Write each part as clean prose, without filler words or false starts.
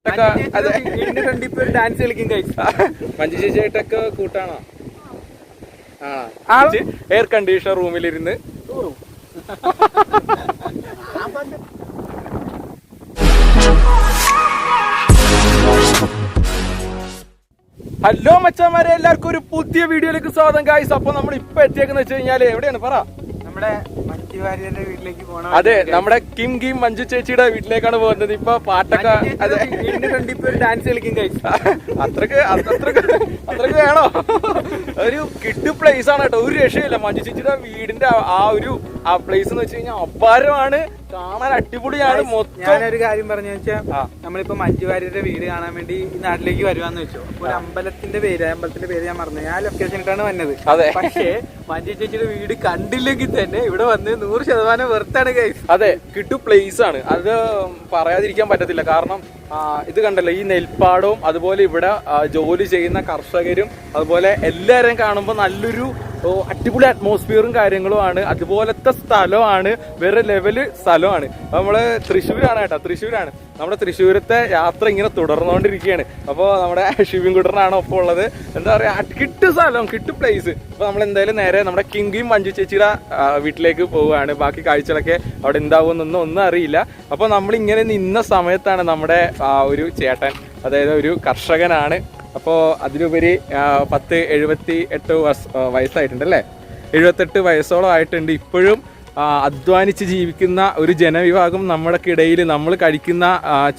Dance കളിക്കും Manju ചേച്ചിയായിട്ടൊക്കെ കൂട്ടാണോ? Air conditioner റൂമിലിരുന്ന് hello മച്ചാമാരെ, എല്ലാവർക്കും ഒരു പുതിയ വീഡിയോയിലേക്ക് സ്വാഗതം ഗായ്സ്. അപ്പൊ നമ്മൾ ഇപ്പൊ എത്തിയേക്കെന്ന് വെച്ച് കഴിഞ്ഞാല് എവിടെയാണ് പറ? നമ്മുടെ മഞ്ജു വാര്യരുടെ വീട്ടിലേക്ക് പോകണം. അതെ, നമ്മുടെ കിം മഞ്ജു ചേച്ചിയുടെ വീട്ടിലേക്കാണ് പോകുന്നത്. ഇപ്പൊ പാട്ടൊക്കെ ഡാൻസ് കളിക്കും അത്രക്ക് വേണോ? ഒരു കിഡ് പ്ലേസ് ആണ് കേട്ടോ, ഒരു രക്ഷയില്ല. മഞ്ജു ചേച്ചിയുടെ വീടിന്റെ ആ പ്ലേസ് എന്ന് വെച്ച് കഴിഞ്ഞാൽ അപാരമാണ്, കാണാൻ അടിപൊളിയാണ്. ഞാനൊരു കാര്യം പറഞ്ഞു വെച്ചാൽ, നമ്മളിപ്പോ മഞ്ജു വാര്യരുടെ വീട് കാണാൻ വേണ്ടി ഈ നാട്ടിലേക്ക് വരുവാന്ന് വെച്ചോ. ഒരു അമ്പലത്തിന്റെ പേര് ഞാൻ പറഞ്ഞു, ഞാൻ ലൊക്കേഷനിട്ടാണ് വന്നത്. അതെ, പക്ഷേ മഞ്ജു ചേച്ചിയുടെ വീട് കണ്ടില്ലെങ്കിൽ തന്നെ ഇവിടെ വന്ന് 100% വെർത്താണ് ഗൈസ്. അതെ, കിട്ടു പ്ലേസ് ആണ്, അത് പറയാതിരിക്കാൻ പറ്റത്തില്ല. കാരണം ഇത് കണ്ടല്ലോ, ഈ നെൽപ്പാടവും അതുപോലെ ഇവിടെ ജോലി ചെയ്യുന്ന കർഷകരും അതുപോലെ എല്ലാവരെയും കാണുമ്പോൾ നല്ലൊരു അടിപൊളി അറ്റ്മോസ്ഫിയറും കാര്യങ്ങളുമാണ്. അതുപോലത്തെ സ്ഥലമാണ്, വേറെ ലെവല് സ്ഥലമാണ്. നമ്മള് തൃശ്ശൂരാണ് കേട്ടോ, തൃശ്ശൂരാണ്. നമ്മുടെ തൃശ്ശൂരത്തെ യാത്ര ഇങ്ങനെ തുടർന്നുകൊണ്ടിരിക്കുകയാണ്. അപ്പോൾ നമ്മുടെ ഷിവിൻകുട്ടനാണ് ഒപ്പം ഉള്ളത്. എന്താ പറയാ, കിട്ടു സ്ഥലം, കിട്ടു പ്ലേസ്. അപ്പൊ നമ്മൾ എന്തായാലും നേരെ നമ്മുടെ കിം മഞ്ജു ചേച്ചിയുടെ വീട്ടിലേക്ക് പോവുകയാണ്. ബാക്കി കാഴ്ചകളൊക്കെ അവിടെ ഉണ്ടാവുമെന്നൊന്നും ഒന്നും അറിയില്ല. അപ്പൊ നമ്മൾ ഇങ്ങനെ നിന്ന സമയത്താണ് നമ്മുടെ ഒരു ചേട്ടൻ, അതായത് ഒരു കർഷകനാണ്. അപ്പോൾ അതിലുപരി 78 വയസ്സായിട്ടുണ്ട് അല്ലേ, 78 വയസ്സോളം ആയിട്ടുണ്ട്. ഇപ്പോഴും അധ്വാനിച്ച് ജീവിക്കുന്ന ഒരു ജനവിഭാഗം നമ്മുടെ ഇടയിൽ. നമ്മൾ കഴിക്കുന്ന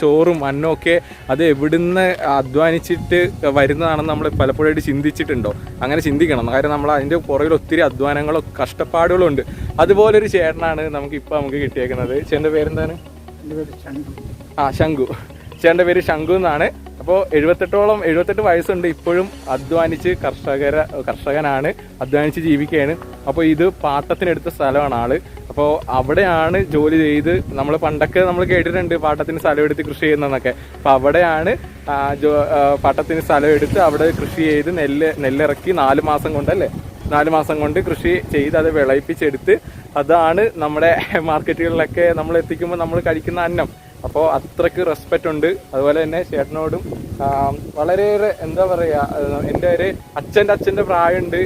ചോറും അന്നമൊക്കെ അത് എവിടുന്ന് അധ്വാനിച്ചിട്ട് വരുന്നതാണെന്ന് നമ്മൾ പലപ്പോഴായിട്ട് ചിന്തിച്ചിട്ടുണ്ടോ? അങ്ങനെ ചിന്തിക്കണം. കാര്യം നമ്മൾ അതിൻ്റെ പുറകിൽ ഒത്തിരി അധ്വാനങ്ങളും കഷ്ടപ്പാടുകളും ഉണ്ട്. അതുപോലൊരു ചേട്ടനാണ് നമുക്ക് കിട്ടിയേക്കുന്നത്. ചേട്ടൻ്റെ പേരെന്താണ്? ശംഖു. ചേട്ടൻ്റെ പേര് ശംഖു എന്നാണ്. അപ്പോൾ 78 വയസ്സുണ്ട്, ഇപ്പോഴും അധ്വാനിച്ച് കർഷകനാണ്, അധ്വാനിച്ച് ജീവിക്കുകയാണ്. അപ്പോൾ ഇത് പാട്ടത്തിനെടുത്ത സ്ഥലമാണ് ആള്. അപ്പോൾ അവിടെയാണ് ജോലി ചെയ്ത്, നമ്മൾ പണ്ടൊക്കെ നമ്മൾ കേട്ടിട്ടുണ്ട് പാട്ടത്തിന് സ്ഥലം എടുത്ത് കൃഷി ചെയ്യുന്നതെന്നൊക്കെ. അപ്പോൾ അവിടെയാണ് പാട്ടത്തിന് സ്ഥലം എടുത്ത് അവിടെ കൃഷി ചെയ്ത് നെല്ലിറക്കി 4 മാസം കൊണ്ടല്ലേ, 4 മാസം കൊണ്ട് കൃഷി ചെയ്ത് അത് വിളയിപ്പിച്ചെടുത്ത് അതാണ് നമ്മുടെ മാർക്കറ്റുകളിലൊക്കെ നമ്മൾ എത്തിക്കുമ്പോൾ നമ്മൾ കഴിക്കുന്ന അന്നം. അപ്പോൾ അത്രയ്ക്ക് റെസ്പെക്റ്റ് ഉണ്ട്. അതുപോലെ തന്നെ ചേട്ടനോടും വളരെയേറെ എന്താ പറയുക, എൻ്റെ ഒരു അച്ഛൻ്റെ പ്രായമുണ്ട്.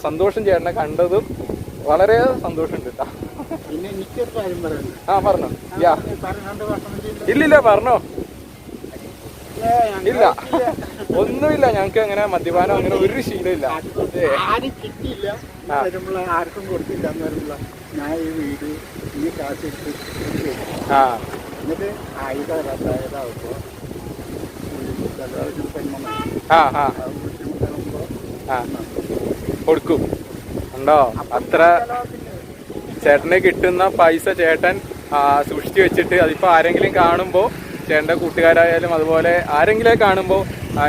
സന്തോഷം, ചേട്ടനെ കണ്ടതും വളരെ സന്തോഷമുണ്ട് കേട്ടോ. പിന്നെ എനിക്കൊരു കാര്യം പറയുന്നു. പറഞ്ഞോ. ഇല്ലില്ല, പറഞ്ഞോ. ഇല്ല, ഒന്നുമില്ല, ഞങ്ങക്ക് അങ്ങനെ മദ്യപാനം അങ്ങനെ ഒരു ശീലമില്ല. ആർക്കും കൊടുത്തില്ല. ഞാൻ ഈ വീട് ഈ കാശ് എന്നിട്ട് കൊടുക്കും ഉണ്ടോ? അത്ര ചേട്ടന് കിട്ടുന്ന പൈസ ചേട്ടൻ സൂക്ഷിച്ചു വെച്ചിട്ട് അതിപ്പോ ആരെങ്കിലും കാണുമ്പോ, ചേട്ടൻ്റെ കൂട്ടുകാരായാലും അതുപോലെ ആരെങ്കിലും കാണുമ്പോൾ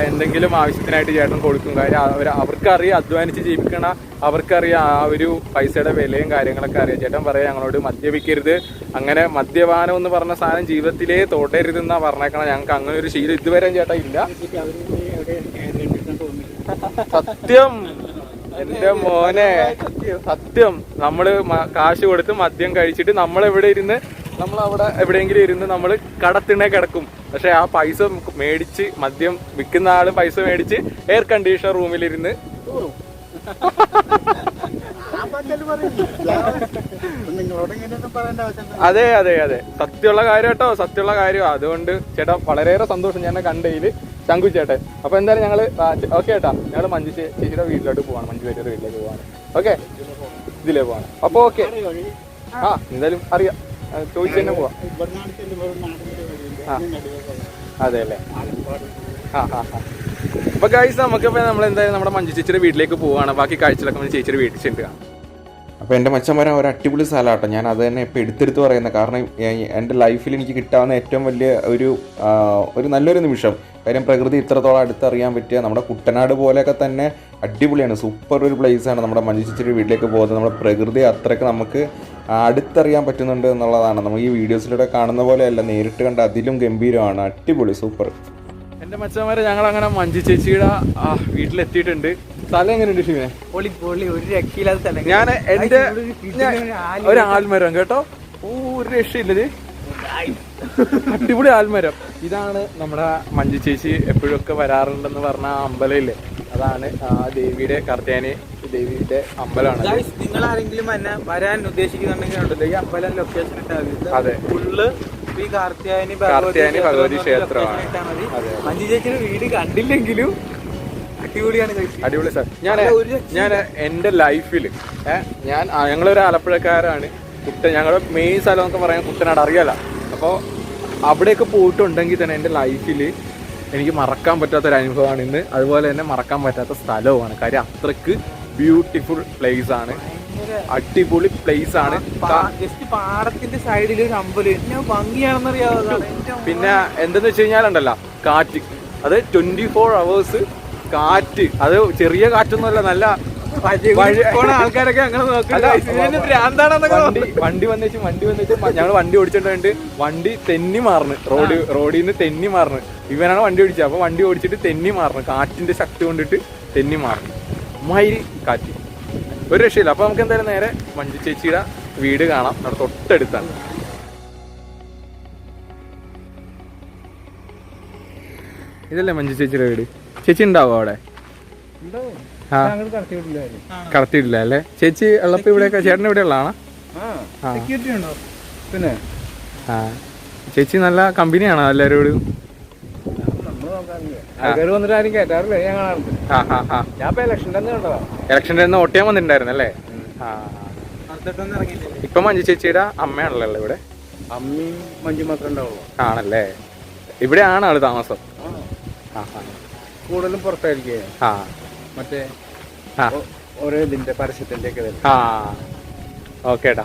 എന്തെങ്കിലും ആവശ്യത്തിനായിട്ട് ചേട്ടൻ കൊടുക്കും. കാര്യം അവർക്കറിയാം, അധ്വാനിച്ച് ജീവിക്കണ അവർക്കറിയാം ആ ഒരു പൈസയുടെ വിലയും കാര്യങ്ങളൊക്കെ അറിയാം. ചേട്ടൻ പറയാം ഞങ്ങളോട് മദ്യപിക്കരുത്, അങ്ങനെ മദ്യപാനം എന്ന് പറഞ്ഞ സാധനം ജീവിതത്തിലേ തൊടരുതെന്നാ പറഞ്ഞേക്കണം. ഞങ്ങൾക്ക് അങ്ങനെ ഒരു ശീലം ഇതുവരെ ചേട്ടാ ഇല്ല. സത്യം, എന്റെ മോനെ സത്യം. നമ്മള് കാശ് കൊടുത്ത് മദ്യം കഴിച്ചിട്ട് നമ്മളവിടെ എവിടെയെങ്കിലും ഇരുന്ന് നമ്മൾ കടത്തിണേ കിടക്കും. പക്ഷെ ആ പൈസ മേടിച്ച്, മദ്യം വിൽക്കുന്ന ആള് പൈസ മേടിച്ച് എയർ കണ്ടീഷണർ റൂമിലിരുന്ന് അതെ, സത്യമുള്ള കാര്യം കേട്ടോ, സത്യമുള്ള കാര്യം. അതുകൊണ്ട് ചേട്ടാ വളരെയേറെ സന്തോഷം ഞാൻ കണ്ടതിൽ, ശംഖു ചേട്ടൻ. അപ്പൊ എന്തായാലും ഞങ്ങള് ഓക്കെ ചേട്ടാ, ഞങ്ങള് മഞ്ജു ചേച്ചിയുടെ വീട്ടിലോട്ട് പോവാണ്, മഞ്ജു ചേച്ചിയുടെ വീട്ടിലേക്ക് പോവാണ്. ഓക്കെ, ഇതിലേ പോവാണ്. അപ്പൊ ഓക്കെ, എന്തായാലും അറിയാം, ചോദിച്ചു തന്നെ പോവാം. അതെ അല്ലേ. അപ്പൊ ഗൈസ്, നമുക്കിപ്പോ നമ്മളെന്തായാലും നമ്മുടെ മഞ്ജു ചേച്ചിയുടെ വീട്ടിലേക്ക് പോവാണ്. ബാക്കി കാഴ്ചകളൊക്കെ ചേച്ചിയുടെ വീട്ടിൽ ചെല്ലുക. അപ്പോൾ എൻ്റെ മച്ചന്മാരെ ഒരു അടിപൊളി സ്ഥലമാട്ടോ. ഞാൻ അത് തന്നെ ഇപ്പോൾ എടുത്തെടുത്ത് പറയുന്നത്. കാരണം എൻ്റെ ലൈഫിൽ എനിക്ക് കിട്ടാവുന്ന ഏറ്റവും വലിയ ഒരു നല്ലൊരു നിമിഷം. കാര്യം പ്രകൃതി ഇത്രത്തോളം അടുത്തറിയാൻ പറ്റിയ, നമ്മുടെ കുട്ടനാട് പോലെയൊക്കെ തന്നെ അടിപൊളിയാണ്, സൂപ്പർ ഒരു പ്ലേസാണ് നമ്മുടെ മഞ്ജു ചേച്ചിയുടെ വീട്ടിലേക്ക് പോകുന്നത്. നമ്മുടെ പ്രകൃതി അത്രയ്ക്ക് നമുക്ക് അടുത്തറിയാൻ പറ്റുന്നുണ്ട് എന്നുള്ളതാണ്. നമ്മൾ ഈ വീഡിയോസിലൂടെ കാണുന്ന പോലെയല്ല, നേരിട്ട് കണ്ട അതിലും ഗംഭീരമാണ്, അടിപൊളി, സൂപ്പർ. എൻ്റെ മച്ചന്മാരെ ഞങ്ങളങ്ങനെ മഞ്ജു ചേച്ചിയുടെ വീട്ടിലെത്തിയിട്ടുണ്ട്. സ്ഥലം എങ്ങനെയുണ്ട് ഷിവിനെ? ഒരു രക്ഷയില്ലാത്ത സ്ഥലം. ഞാൻ എൻ്റെ ഒരു ആൽമരം കേട്ടോ, ഒരു രക്ഷയില്ലത്. അടിപൊളി ആൽമരം. ഇതാണ് നമ്മുടെ മഞ്ജു ചേച്ചി എപ്പോഴും ഒക്കെ വരാറുണ്ടെന്ന് പറഞ്ഞ ആ അമ്പലമില്ലേ, അതാണ് ആ ദേവിയുടെ കാർത്യായനി ദേവിയുടെ അമ്പലമാണ്. നിങ്ങൾ ആരെങ്കിലും വരാൻ ഉദ്ദേശിക്കുന്നുണ്ടെങ്കിൽ ഉണ്ടല്ലോ ഈ അമ്പലം ലൊക്കേഷൻ ഇട്ടാൽ അതെ, ഫുള്ള് ഈ കാർത്യായനി ഭഗവതി ക്ഷേത്രമാണ്. മഞ്ജു ചേച്ചിയുടെ വീട് കണ്ടില്ലെങ്കിലും അടിപൊളിയാണ്. അടിപൊളി സാർ. ഞാൻ എൻ്റെ ലൈഫിൽ ഞങ്ങളൊരു ആലപ്പുഴക്കാരാണ്. ഞങ്ങളുടെ മെയിൻ സ്ഥലം എന്നൊക്കെ പറയാൻ കുട്ടനാട് അറിയാലോ. അപ്പോൾ അവിടെയൊക്കെ പോയിട്ടുണ്ടെങ്കിൽ തന്നെ എൻ്റെ ലൈഫിൽ എനിക്ക് മറക്കാൻ പറ്റാത്തൊരു അനുഭവമാണ് ഇന്ന്. അതുപോലെ തന്നെ മറക്കാൻ പറ്റാത്ത സ്ഥലവുമാണ്. കാര്യം അത്രയ്ക്ക് ബ്യൂട്ടിഫുൾ പ്ലേസ് ആണ്, അടിപൊളി പ്ലേസ് ആണ്. ജസ്റ്റ് പാടത്തിന്റെ സൈഡിൽ ഒരു അമ്പലം ഭംഗിയാണെന്നറിയാവുന്ന. പിന്നെ എന്തെന്ന് വെച്ച് കഴിഞ്ഞാലുണ്ടല്ലോ, കാറ്റ്, അത് 24 hours കാറ്റ്. അത് ചെറിയ കാറ്റൊന്നുമല്ല, നല്ല ആൾക്കാരൊക്കെ അങ്ങനെ വണ്ടി വന്നിട്ട് ഞങ്ങൾ വണ്ടി ഓടിച്ചിട്ടുണ്ട്. വണ്ടി തെന്നി മാറുന്നു, റോഡിൽ നിന്ന് തെന്നി മാറുന്നു. ഇവനാണ് വണ്ടി ഓടിച്ചത്. അപ്പൊ വണ്ടി ഓടിച്ചിട്ട് തെന്നി മാറുന്നു, കാറ്റിന്റെ ശക്തി കൊണ്ടിട്ട് തെന്നി മാറുന്നു. മയില് കാറ്റ്, ഒരു രക്ഷയില്ല. അപ്പൊ നമുക്ക് എന്തായാലും നേരെ മഞ്ജു ചേച്ചിയുടെ വീട് കാണാം. നമ്മുടെ തൊട്ടടുത്താണ്. ഇതല്ലേ മഞ്ജു ചേച്ചിയുടെ വീട്? ചേച്ചി ഉണ്ടാവോ അവിടെ? കടത്തിയിട്ടില്ല അല്ലേ? ചേച്ചി ഉള്ളപ്പോ ഇവിടെയൊക്കെ ചേട്ടൻ ഇവിടെ ഉള്ളതാണോ? പിന്നെ ചേച്ചി നല്ല കമ്പനിയാണോ എല്ലാവരോടും? ഇലക്ഷൻ്റെ ഒന്ന് വോട്ട് ചെയ്യാൻ വന്നിട്ടുണ്ടായിരുന്നല്ലേ? ഇപ്പൊ മഞ്ജു ചേച്ചിയുടെ അമ്മയാണല്ലോ ഇവിടെ? അമ്മയും മഞ്ജു മാത്രമേ ഉണ്ടാവുള്ളൂ. ആണല്ലേ? ഇവിടെയാണ് ആള് താമസം? കൂടുതലും പുറത്തായിരിക്കും. മറ്റേ ഓരോ ഇതിന്റെ പരസ്യത്തിന്റെ ഒക്കെ. ഓക്കേടാ.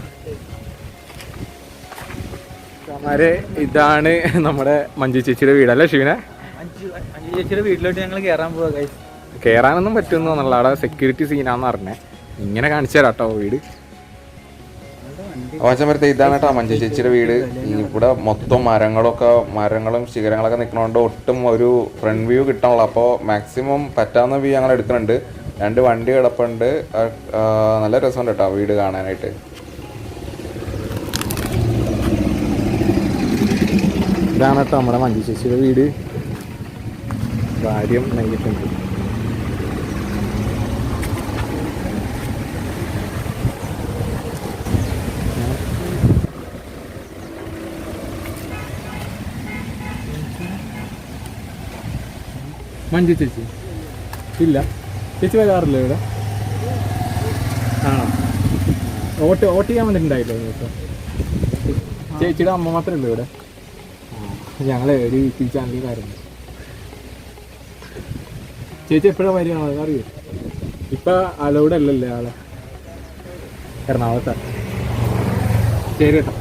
ഇതാണ് നമ്മുടെ മഞ്ജു ചേച്ചിയുടെ വീടല്ലേ ശിവനെ? മഞ്ജു ചേച്ചിയുടെ വീട്ടിലോട്ട് ഞങ്ങൾ കയറാൻ പോവാ. കയറാനൊന്നും പറ്റുമെന്നുള്ള അവിടെ സെക്യൂരിറ്റി സീനാന്ന് പറഞ്ഞേ. ഇങ്ങനെ കാണിച്ചു തരാം കേട്ടോ വീട്. അവസരത്തെ ഇതാണ് കേട്ടോ മഞ്ജു ചേച്ചിയുടെ വീട്. ഇവിടെ മൊത്തം മരങ്ങളും ശിഖരങ്ങളൊക്കെ നിൽക്കണോണ്ട് ഒട്ടും ഒരു ഫ്രണ്ട് വ്യൂ കിട്ടണല്ലോ. അപ്പോൾ മാക്സിമം പറ്റാവുന്ന വ്യൂ ഞങ്ങൾ എടുക്കുന്നുണ്ട്. 2 വണ്ടി കിടപ്പുണ്ട്. നല്ല രസമുണ്ട് കേട്ടോ വീട് കാണാനായിട്ട്. ഇതാണ് കേട്ടോ നമ്മുടെ മഞ്ജു ചേച്ചിയുടെ വീട്. കാര്യം നൽകിയിട്ടുണ്ട്. മഞ്ജു ചേച്ചി ഇല്ല? ചേച്ചി വരാറില്ല ഇവിടെ? ആണോ? വോട്ട് ചെയ്യാൻ വന്നിട്ടുണ്ടായില്ലോ ഇപ്പോൾ? ചേച്ചിയുടെ അമ്മ മാത്രമേ ഉള്ളൂ ഇവിടെ? ഞങ്ങൾ ഒരു യൂട്യൂബ് ചാനലിലായിരുന്നു. ചേച്ചി എപ്പോഴാണ് വരികയാണോ അറിയോ? ഇപ്പം അലൗഡ് അല്ലല്ലേ ആളെ? എറണാകുളത്താ? ശരി കേട്ടോ.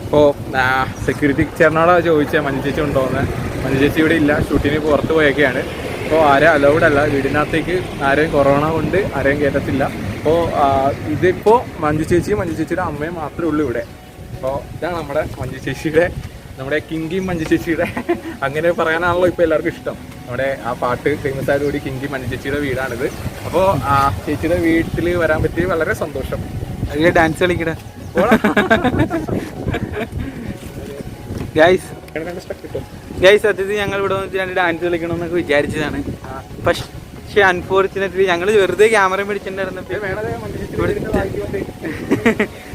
അപ്പോൾ സെക്യൂരിറ്റി ചേട്ടനോടാ ചോദിച്ചാൽ മഞ്ജു ചേച്ചി ഉണ്ടോയെന്ന്. മഞ്ജു ചേച്ചി ഇവിടെ ഇല്ല, ഷൂട്ടിന് പുറത്ത് പോയൊക്കെയാണ്. അപ്പോൾ ആരും അലൗഡ് അല്ല വീടിനകത്തേക്ക്. ആരെയും കൊറോണ കൊണ്ട് ആരെയും കയറ്റത്തില്ല. അപ്പോൾ ഇതിപ്പോൾ മഞ്ജു ചേച്ചിയുടെ അമ്മയും മാത്രമേ ഉള്ളൂ ഇവിടെ. അപ്പോൾ ഇതാണ് നമ്മുടെ മഞ്ജു ചേച്ചിയുടെ, നമ്മുടെ കിങ്കി മഞ്ജു ചേച്ചിയുടെ, അങ്ങനെ പറയാനാണല്ലോ ഇപ്പോൾ എല്ലാവർക്കും ഇഷ്ടം. നമ്മുടെ ആ പാട്ട് ഫേമസ് ആയതുകൂടി കിങ്കി മഞ്ജു ചേച്ചിയുടെ വീടാണിത്. അപ്പോൾ ചേച്ചിയുടെ വീട്ടിൽ വരാൻ പറ്റി വളരെ സന്തോഷം. അതിൽ ഡാൻസ് കളിക്കട ഗൈസ്. സത്യത്തിൽ ഞങ്ങൾ ഇവിടെ വന്നിട്ട് 2 ഡാൻസ് കളിക്കണമെന്നൊക്കെ വിചാരിച്ചതാണ്. പക്ഷെ അൺഫോർച്ചുനേറ്റ്ലി ഞങ്ങൾ വെറുതെ ക്യാമറ പിടിച്ചിട്ടുണ്ടായിരുന്നപ്പോൾ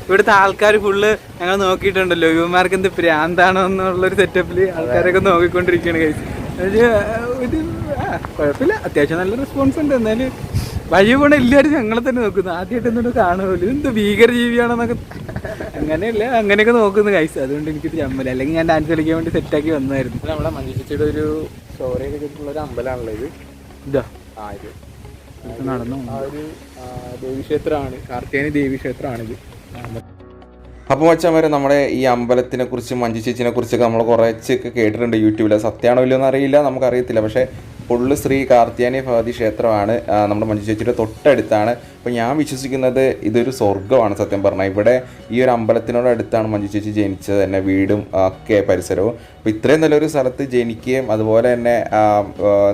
ഇവിടുത്തെ ആൾക്കാർ ഫുള്ള് ഞങ്ങൾ നോക്കിയിട്ടുണ്ടല്ലോ, യുവമാർക്ക് എന്ത് പ്രാന്താണോ എന്നുള്ളൊരു സെറ്റപ്പിൽ ആൾക്കാരൊക്കെ നോക്കിക്കൊണ്ടിരിക്കുകയാണ് ഗൈസ്. ഒരു കുഴപ്പമില്ല, അത്യാവശ്യം നല്ല റെസ്പോൺസ് ഉണ്ട്. എന്നാലും വഴി പോണ എല്ലാവരും ഞങ്ങളെ തന്നെ നോക്കുന്നു. ആദ്യമായിട്ട് എന്തുകൊണ്ട് കാണുമല്ലോ, എന്ത് ഭീകരജീവിയാണെന്നൊക്കെ അങ്ങനെയൊക്കെ നോക്കുന്നു ഗൈസ്. അതുകൊണ്ട് എനിക്കിത് ചമ്മല. അല്ലെങ്കിൽ ഞാൻ ഡാൻസ് കളിക്കാൻ വേണ്ടി സെറ്റാക്കി വന്നതായിരുന്നു. നമ്മുടെ മഞ്ജു ചേച്ചിയുടെ ഒരു സ്റ്റോറിയൊക്കെ ചെയ്തിട്ടുള്ള ഒരു അമ്പലമാണല്ലോ ഇത്. ഇതാ നടന്നു ആ ഒരു ദേവീക്ഷേത്രമാണ്, കാർത്യായനി ദേവീക്ഷേത്രമാണിത്. അപ്പോൾ വെച്ചാൽ നമ്മുടെ ഈ അമ്പലത്തിനെ കുറിച്ച് മഞ്ജു ചേച്ചിനെ കുറിച്ചൊക്കെ നമ്മൾ കുറച്ചൊക്കെ കേട്ടിട്ടുണ്ട് യൂട്യൂബിൽ. സത്യമാണോ ഇല്ലയെന്ന് അറിയില്ല, നമുക്കറിയത്തില്ല. പക്ഷേ ഫുള്ള് ശ്രീ കാർത്യായനി ഭഗവതി ക്ഷേത്രമാണ് നമ്മുടെ മഞ്ജു ചേച്ചിയുടെ തൊട്ടടുത്താണ്. അപ്പോൾ ഞാൻ വിശ്വസിക്കുന്നത് ഇതൊരു സ്വർഗ്ഗമാണ് സത്യം പറഞ്ഞാൽ. ഇവിടെ ഈ ഒരു അമ്പലത്തിനോട് അടുത്താണ് മഞ്ജു ചേച്ചി ജനിച്ചത് തന്നെ, വീടും ഒക്കെ പരിസരവും. അപ്പോൾ ഇത്രയും നല്ലൊരു സ്ഥലത്ത് ജനിക്കുകയും അതുപോലെ തന്നെ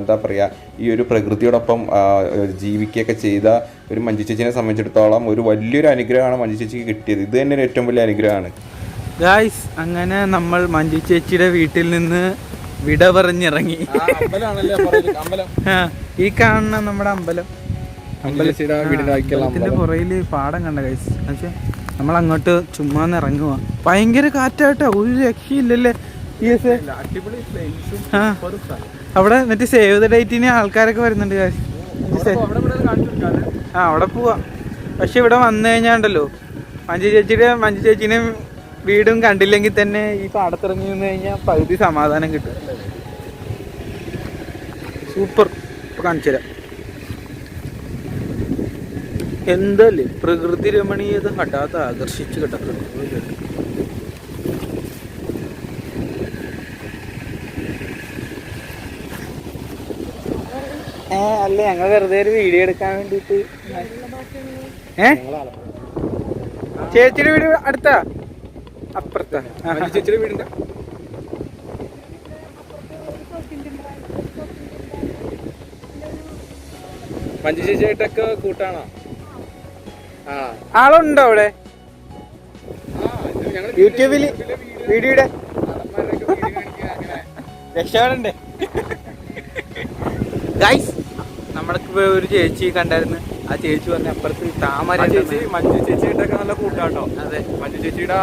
എന്താ പറയുക ഈ ഒരു പ്രകൃതിയോടൊപ്പം ജീവിക്കുകയൊക്കെ ചെയ്ത ഒരു മഞ്ജു ചേച്ചിനെ സംബന്ധിച്ചിടത്തോളം ഒരു വലിയൊരു അനുഗ്രഹമാണ് മഞ്ജു ചേച്ചിക്ക് കിട്ടിയത്. ഇത് തന്നെ ഒരു ഏറ്റവും വലിയ അനുഗ്രഹമാണ് ഗായ്സ്. അങ്ങനെ നമ്മൾ മഞ്ജു ചേച്ചിയുടെ വീട്ടിൽ നിന്ന് വിട പറഞ്ഞിറങ്ങി. ഈ കാണുന്ന നമ്മുടെ അമ്പലം, അമ്പലത്തിന്റെ പുറയില് പാടം കണ്ട ഗൈസ്. പക്ഷെ നമ്മൾ അങ്ങോട്ട് ചുമ്മാ ഇറങ്ങുക. ഭയങ്കര കാറ്റാട്ടോ, ഒരു രക്ഷയില്ലല്ലേ. അവിടെ മറ്റേ സേവ് ദ ഡേറ്റിന് ആൾക്കാരൊക്കെ വരുന്നുണ്ട് ഗൈസ്. അവിടെ പോവാ. പക്ഷെ ഇവിടെ വന്നു കഴിഞ്ഞാണ്ടല്ലോ മഞ്ജു ചേച്ചീനെ വീടും കണ്ടില്ലെങ്കിൽ തന്നെ ഈ പാടത്തിറങ്ങി നിന്ന് കഴിഞ്ഞാൽ പകുതി സമാധാനം കിട്ടും. സൂപ്പർ. കാണിച്ചു തരാം. എന്തല്ലേ പ്രകൃതി രമണീയത ഹഠാത്ത് ആകർഷിച്ചു കിടക്കുന്നു. അല്ലേ ഞങ്ങൾ വെറുതെ ഒരു വീഡിയോ എടുക്കാൻ വേണ്ടിട്ട്. ചേച്ചിയുടെ വീട് അടുത്താ? അപ്പുറത്താ ചേച്ചിയുടെ വീടിന്റെ. മഞ്ജു ചേച്ചിയായിട്ടൊക്കെ കൂട്ടാണോ? ആളുണ്ടോ അവിടെ? യൂട്യൂബില് വീഡിയോയുടെ രക്ഷപ്പെടണ്ടേ ഗൈസ്? നമ്മൾക്ക് ഒരു ചേച്ചി കണ്ടായിരുന്നു. ആ ചേച്ചി പറഞ്ഞ അപ്പുറത്ത് താമര. മഞ്ജു ചേച്ചിയായിട്ടൊക്കെ നല്ല കൂട്ടാട്ടോ. അതെ, മഞ്ജു ചേച്ചിയുടെ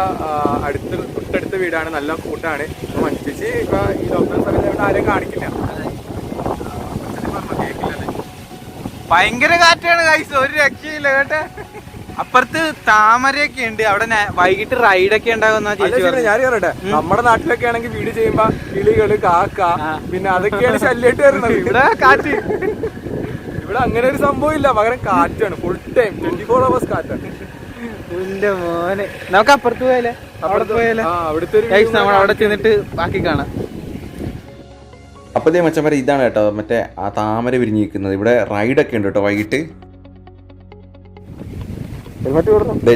തൊട്ടടുത്ത വീടാണ്, നല്ല കൂട്ടാണ്. മഞ്ജു ചേച്ചി ഇപ്പൊ ഈ ലോക്ക്ഡൌൺ സമയത്ത് ആരെയും കാണിക്കില്ല. ഭയങ്കര കാറ്റാണ് ഗൈസ്, ഒരു രക്ഷയില്ല കേട്ടെ. അപ്പുറത്ത് താമരയൊക്കെ ഉണ്ട്. അവിടെ വൈകിട്ട് റൈഡൊക്കെ ഉണ്ടാകുന്ന ചേച്ചി. ഞാൻ പറയട്ടെ, നമ്മുടെ നാട്ടിലൊക്കെ ആണെങ്കിൽ വീട് ചെയ്യുമ്പോ കിളികള്, കാക്ക, പിന്നെ അതൊക്കെയാണ് ശല്യമായിട്ട് വരുന്നത്. ഇവിടെ കാറ്റ്, ഇവിടെ അങ്ങനെ ഒരു സംഭവം ഇല്ല. പകരം കാറ്റാണ് ഫുൾ ടൈം, 24 hours കാറ്റാണ്. എന്റെ മോനെ, നമുക്ക് അപ്പുറത്ത് പോയാലേ? അവിടെ പോയാലേ? നമ്മൾ അവിടെ ചെന്നിട്ട് ബാക്കി കാണാം. അപ്പോൾ ഇതേ മച്ചന്മാരെ ഇതാണ് കേട്ടോ മറ്റേ ആ താമര വിരിഞ്ഞിരിക്കുന്നത്. ഇവിടെ റൈഡൊക്കെ ഉണ്ട് കേട്ടോ വൈകിട്ട്.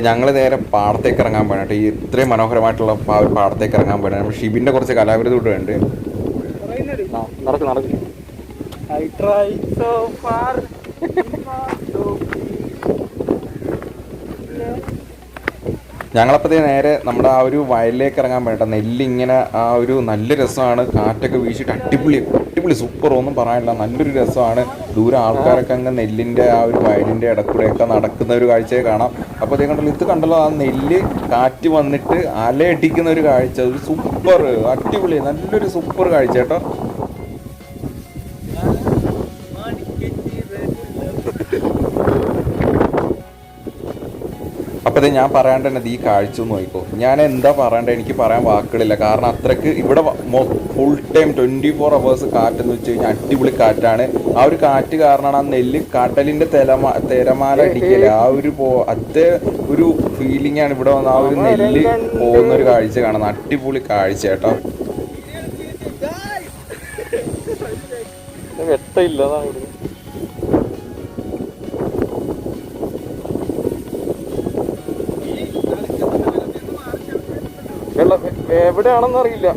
ഞങ്ങൾ നേരെ പാടത്തേക്ക് ഇറങ്ങാൻ പോകണം കേട്ടോ. ഈ ഇത്രയും മനോഹരമായിട്ടുള്ള പാടത്തേക്ക് ഇറങ്ങാൻ പോകണം. ഷിബിന്റെ കുറച്ച് കലാവിരുദ്ധ കൂടെ ഉണ്ട്. ഞങ്ങളപ്പോഴത്തേ നേരെ നമ്മുടെ ആ ഒരു വയലിലേക്ക് ഇറങ്ങാൻ വേണ്ട. നെല്ലിങ്ങനെ ആ ഒരു നല്ല രസമാണ്, കാറ്റൊക്കെ വീശിയിട്ട് അടിപൊളി സൂപ്പർ, ഒന്നും പറയാനില്ല, നല്ലൊരു രസമാണ്. ദൂരെ ആൾക്കാരൊക്കെ അങ്ങ് നെല്ലിൻ്റെ ആ ഒരു വയലിൻ്റെ ഇടക്കൂടെയൊക്കെ നടക്കുന്ന ഒരു കാഴ്ചയെ കാണാം. അപ്പോൾ അതേ കണ്ടല്ലോ, ഇത് കണ്ടല്ലോ, ആ നെല്ല് കാറ്റ് വന്നിട്ട് അലയടിക്കുന്ന ഒരു കാഴ്ച, ഒരു സൂപ്പർ അടിപൊളി നല്ലൊരു സൂപ്പർ കാഴ്ച കേട്ടോ. അപ്പോൾ ഞാൻ പറയാണ്ട് തന്നെ ഈ കാഴ്ച ഒന്ന് നോക്കിക്കോ. ഞാൻ എന്താ പറയണ്ടത്, എനിക്ക് പറയാൻ വാക്കുകളില്ല. കാരണം അത്രയ്ക്ക് ഇവിടെ ഫുൾ ടൈം 24 hours കാറ്റെന്ന് വെച്ച് കഴിഞ്ഞാൽ അടിപൊളി കാറ്റാണ്. ആ ഒരു കാറ്റ് കാരണമാണ് ആ നെല്ല് കടലിൻ്റെ തിരമാല അടിക്കല്. ആ ഒരു അതേ ഒരു ഫീലിംഗ് ആണ് ഇവിടെ വന്ന് ആ ഒരു നെല്ല് പോകുന്നൊരു കാഴ്ച കാണുന്നത്. അടിപൊളി കാഴ്ച കേട്ടോ. വെട്ടയില്ല എവിടെയാണെന്ന് അറിയില്ല.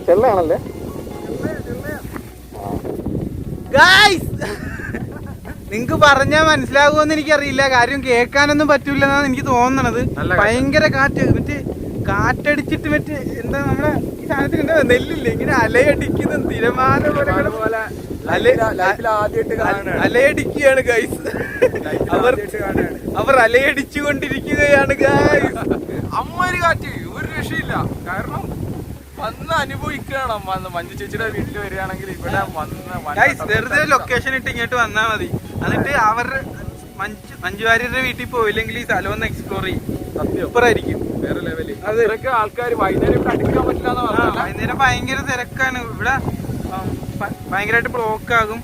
ചെള്ളയാണല്ലേ നിങ്ങക്ക് പറഞ്ഞാൽ മനസ്സിലാകുമെന്ന് എനിക്കറിയില്ല. കാര്യം കേൾക്കാനൊന്നും പറ്റൂലെന്നാണ് എനിക്ക് തോന്നണത്. ഭയങ്കര കാറ്റ്, മറ്റേ കാറ്റടിച്ചിട്ട് മറ്റേ എന്താ നമ്മുടെ ഈ സാധനത്തിന് നെല്ലില്ലേ ഇങ്ങനെ അലയടിക്കുന്ന തിരമാല പോലെ അലയടിക്കുകയാണ് ഗൈസ്. അവർ അലയടിച്ചു കൊണ്ടിരിക്കുകയാണ് ഗൈസ്. അമ്മൊരു കാറ്റ്, ഒരു രക്ഷയില്ല. കാരണം വന്ന് അനുഭവിക്കണം. മഞ്ജു ചേച്ചിയുടെ വീട്ടിൽ വരികയാണെങ്കിൽ ഇവിടെ വന്ന് വെറുതെ ലൊക്കേഷൻ ഇട്ട് ഇങ്ങോട്ട് വന്നാൽ മതി. എന്നിട്ട് അവരുടെ മഞ്ജു വാര്യരുടെ വീട്ടിൽ പോയില്ലെങ്കിൽ ഈ സ്ഥലം ഒന്ന് എക്സ്പ്ലോർ ചെയ്യും. സൂപ്പറായിരിക്കും, വേറെ ലെവല്. അതൊക്കെ ആൾക്കാർ വൈകുന്നേരം അടുക്കാൻ പറ്റില്ല. വൈകുന്നേരം ഭയങ്കര തിരക്കാണ് ഇവിടെ, ഭയങ്കരമായിട്ട് ബ്ലോക്ക് ആകും.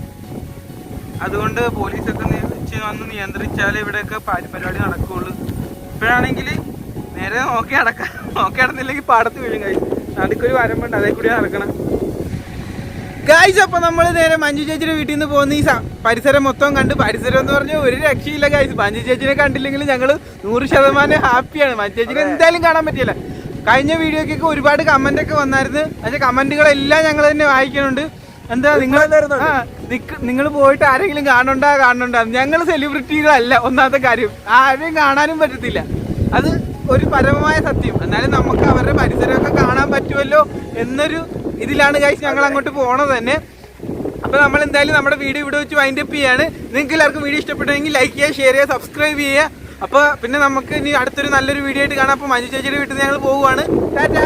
അതുകൊണ്ട് പോലീസൊക്കെ വന്ന് നിയന്ത്രിച്ചാലേ ഇവിടെയൊക്കെ പരിപാടി നടക്കുകയുള്ളൂ. ഇപ്പോഴാണെങ്കിൽ നേരെ നോക്കി നടന്നില്ലെങ്കിൽ പാടത്ത് വീഴും. കഴിയും നടുക്കൊരു വരമ്പുണ്ട്, അതേ കൂടി നടക്കണം. ഗായ്സ് അപ്പൊ നമ്മൾ നേരെ മഞ്ജു ചേച്ചിയുടെ വീട്ടിൽ നിന്ന് പോകുന്ന ഈ പരിസരം മൊത്തം കണ്ട്, പരിസരം എന്ന് പറഞ്ഞാൽ ഒരു രക്ഷയില്ല ഗായ്സ്. മഞ്ജു ചേച്ചിനെ കണ്ടില്ലെങ്കിൽ ഞങ്ങൾ 100% ഹാപ്പിയാണ്. മഞ്ജു ചേച്ചിനെ എന്തായാലും കാണാൻ പറ്റില്ല. കഴിഞ്ഞ വീഡിയോക്കൊക്കെ ഒരുപാട് കമന്റ് ഒക്കെ വന്നായിരുന്നു. പക്ഷെ കമന്റുകളെല്ലാം ഞങ്ങൾ തന്നെ വായിക്കുന്നുണ്ട്. എന്താ നിങ്ങൾ പോയിട്ട് ആരെങ്കിലും കാണുന്നുണ്ടാ? ഞങ്ങൾ സെലിബ്രിറ്റികളല്ല, ഒന്നാമത്തെ കാര്യം. ആരെയും കാണാനും പറ്റത്തില്ല, അത് ഒരു പരമമായ സത്യം. എന്നാലും നമുക്ക് അവരുടെ പരിസരമൊക്കെ കാണാൻ പറ്റുമല്ലോ എന്നൊരു ഇതിലാണ് ഗൈസ് ഞങ്ങൾ അങ്ങോട്ട് പോണത് തന്നെ. അപ്പൊ നമ്മൾ എന്തായാലും നമ്മുടെ വീഡിയോ ഇവിടെ വെച്ച് വൈൻഡ് അപ്പ് ചെയ്യാണ്. നിങ്ങൾക്ക് എല്ലാവർക്കും വീഡിയോ ഇഷ്ടപ്പെട്ടെങ്കിൽ ലൈക്ക് ചെയ്യുക, ഷെയർ ചെയ്യുക, സബ്സ്ക്രൈബ് ചെയ്യുക. അപ്പൊ പിന്നെ നമുക്ക് ഇനി അടുത്തൊരു നല്ലൊരു വീഡിയോ ആയിട്ട് കാണാം. അപ്പൊ മഞ്ജു ചേച്ചിയുടെ വീട്ടിൽ നിന്ന് ഞങ്ങൾ പോവുകയാണ്. ടാറ്റാ.